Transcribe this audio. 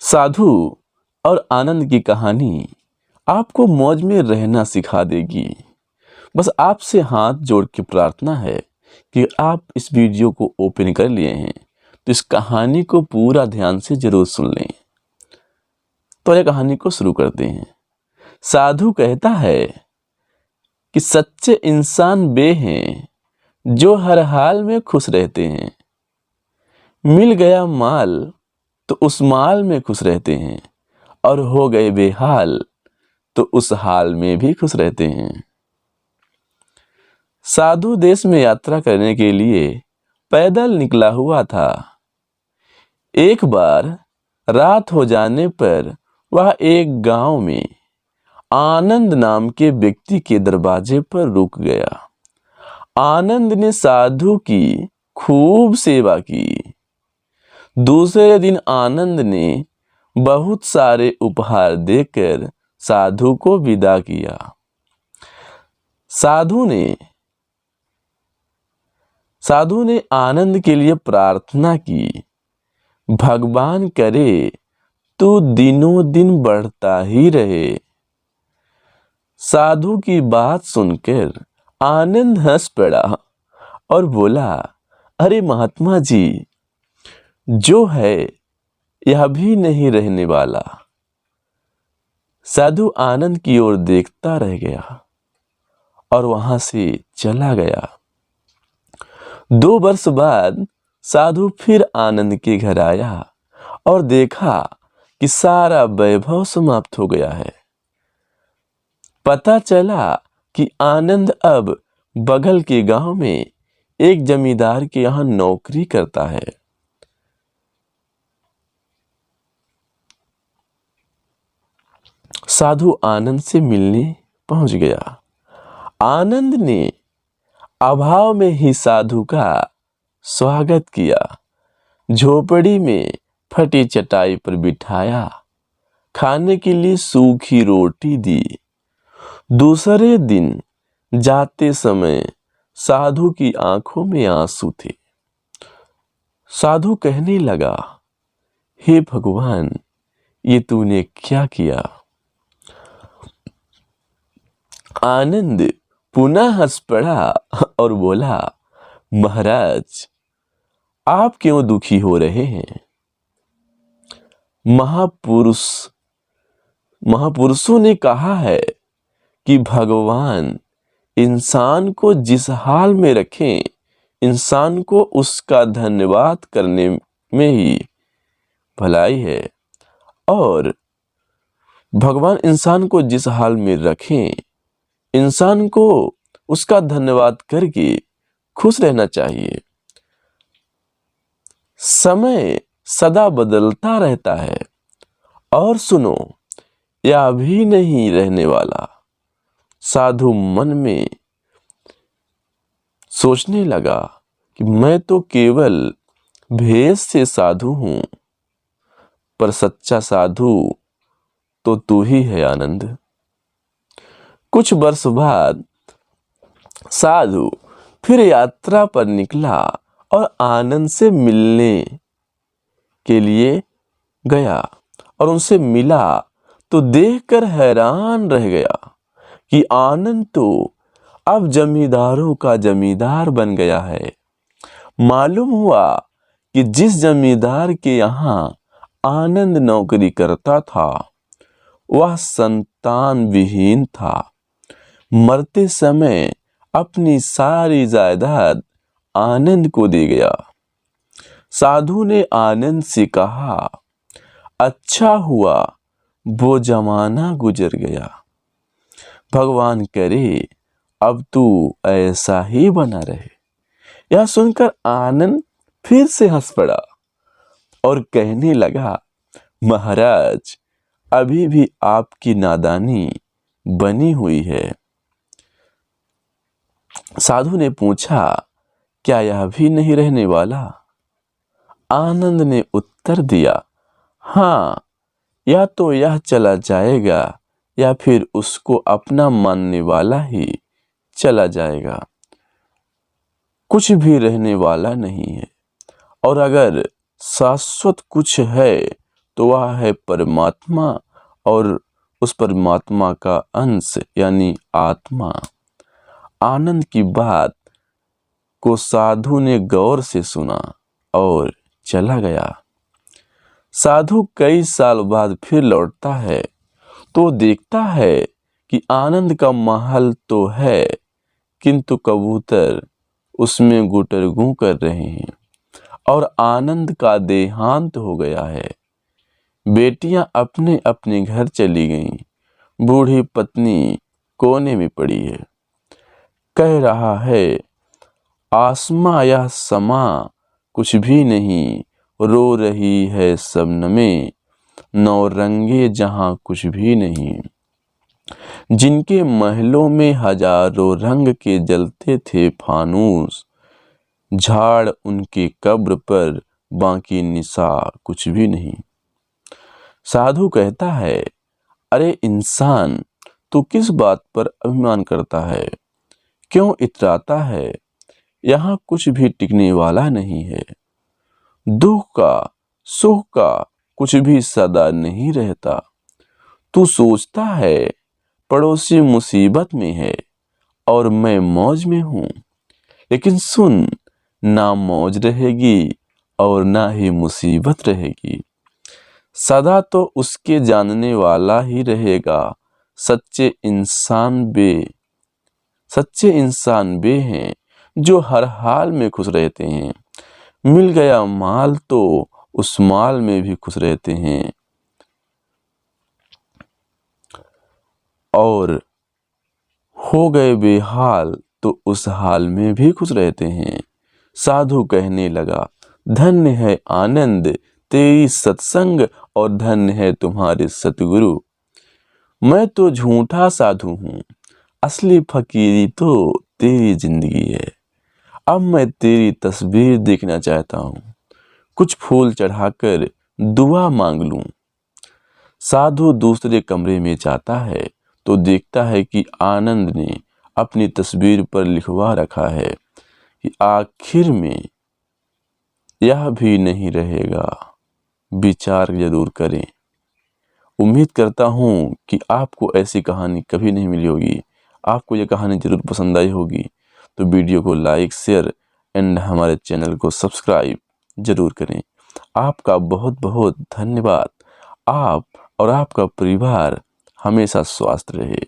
साधु और आनंद की कहानी आपको मौज में रहना सिखा देगी। बस आपसे हाथ जोड़ के प्रार्थना है कि आप इस वीडियो को ओपन कर लिए हैं तो इस कहानी को पूरा ध्यान से जरूर सुन लें। तो यह कहानी को शुरू करते हैं। साधु कहता है कि सच्चे इंसान वे हैं जो हर हाल में खुश रहते हैं। मिल गया माल तो उस माल में खुश रहते हैं और हो गए बेहाल तो उस हाल में भी खुश रहते हैं। साधु देश में यात्रा करने के लिए पैदल निकला हुआ था। एक बार रात हो जाने पर वह एक गांव में आनंद नाम के व्यक्ति के दरवाजे पर रुक गया। आनंद ने साधु की खूब सेवा की। दूसरे दिन आनंद ने बहुत सारे उपहार देकर साधु को विदा किया। साधु ने आनंद के लिए प्रार्थना की, भगवान करे तू दिनों दिन बढ़ता ही रहे। साधु की बात सुनकर आनंद हंस पड़ा और बोला, अरे महात्मा जी, जो है यह भी नहीं रहने वाला। साधु आनंद की ओर देखता रह गया और वहां से चला गया। 2 वर्ष बाद साधु फिर आनंद के घर आया और देखा कि सारा वैभव समाप्त हो गया है। पता चला कि आनंद अब बगल के गांव में एक जमींदार के यहां नौकरी करता है। साधु आनंद से मिलने पहुंच गया। आनंद ने अभाव में ही साधु का स्वागत किया। झोपड़ी में फटी चटाई पर बिठाया, खाने के लिए सूखी रोटी दी। दूसरे दिन जाते समय साधु की आंखों में आंसू थे। साधु कहने लगा, हे भगवान, ये तूने क्या किया? आनंद पुनः हंस पड़ा और बोला, महाराज, आप क्यों दुखी हो रहे हैं? महापुरुषों ने कहा है कि भगवान इंसान को जिस हाल में रखें, इंसान को उसका धन्यवाद करने में ही भलाई है, और भगवान इंसान को जिस हाल में रखें, इंसान को उसका धन्यवाद करके खुश रहना चाहिए। समय सदा बदलता रहता है और सुनो, यह भी नहीं रहने वाला। साधु मन में सोचने लगा कि मैं तो केवल भेष से साधु हूं, पर सच्चा साधु तो तू ही है आनंद। कुछ वर्ष बाद साधु फिर यात्रा पर निकला और आनंद से मिलने के लिए गया और उनसे मिला तो देखकर हैरान रह गया कि आनंद तो अब जमींदारों का जमींदार बन गया है। मालूम हुआ कि जिस जमींदार के यहाँ आनंद नौकरी करता था वह संतान विहीन था। मरते समय अपनी सारी जायदाद आनंद को दे गया। साधु ने आनंद से कहा, अच्छा हुआ वो जमाना गुजर गया। भगवान करे अब तू ऐसा ही बना रहे। यह सुनकर आनंद फिर से हंस पड़ा और कहने लगा, महाराज, अभी भी आपकी नादानी बनी हुई है। साधु ने पूछा, क्या यह भी नहीं रहने वाला? आनंद ने उत्तर दिया, हाँ, या तो यह चला जाएगा या फिर उसको अपना मानने वाला ही चला जाएगा। कुछ भी रहने वाला नहीं है, और अगर शाश्वत कुछ है तो वह है परमात्मा और उस परमात्मा का अंश यानी आत्मा। आनंद की बात को साधु ने गौर से सुना और चला गया। साधु कई साल बाद फिर लौटता है तो देखता है कि आनंद का महल तो है, किंतु कबूतर उसमें गुटरगू कर रहे हैं और आनंद का देहांत हो गया है। बेटियां अपने अपने घर चली गईं। बूढ़ी पत्नी कोने में पड़ी है। कह रहा है, आसमां यह समा कुछ भी नहीं, रो रही है शबनमें, नौरंगे जहां कुछ भी नहीं। जिनके महलों में हजारों रंग के जलते थे फानूस, झाड़ उनके कब्र पर बाकी निशा कुछ भी नहीं। साधु कहता है, अरे इंसान, तू किस बात पर अभिमान करता है? क्यों इतराता है? यहाँ कुछ भी टिकने वाला नहीं है। दुख का, सुख का कुछ भी सदा नहीं रहता। तू सोचता है पड़ोसी मुसीबत में है और मैं मौज में हूं, लेकिन सुन, ना मौज रहेगी और ना ही मुसीबत रहेगी। सदा तो उसके जानने वाला ही रहेगा। सच्चे इंसान वे हैं जो हर हाल में खुश रहते हैं। मिल गया माल तो उस माल में भी खुश रहते हैं और हो गए बेहाल तो उस हाल में भी खुश रहते हैं। साधु कहने लगा, धन्य है आनंद तेरी सत्संग और धन्य है तुम्हारे सतगुरु। मैं तो झूठा साधु हूँ, असली फकीरी तो तेरी जिंदगी है। अब मैं तेरी तस्वीर देखना चाहता हूँ, कुछ फूल चढ़ाकर दुआ मांग लूं। साधु दूसरे कमरे में जाता है तो देखता है कि आनंद ने अपनी तस्वीर पर लिखवा रखा है कि आखिर में यह भी नहीं रहेगा, विचार जरूर करें। उम्मीद करता हूँ कि आपको ऐसी कहानी कभी नहीं मिली होगी। आपको यह कहानी जरूर पसंद आई होगी, तो वीडियो को लाइक, शेयर एंड हमारे चैनल को सब्सक्राइब जरूर करें। आपका बहुत बहुत धन्यवाद। आप और आपका परिवार हमेशा स्वस्थ रहे।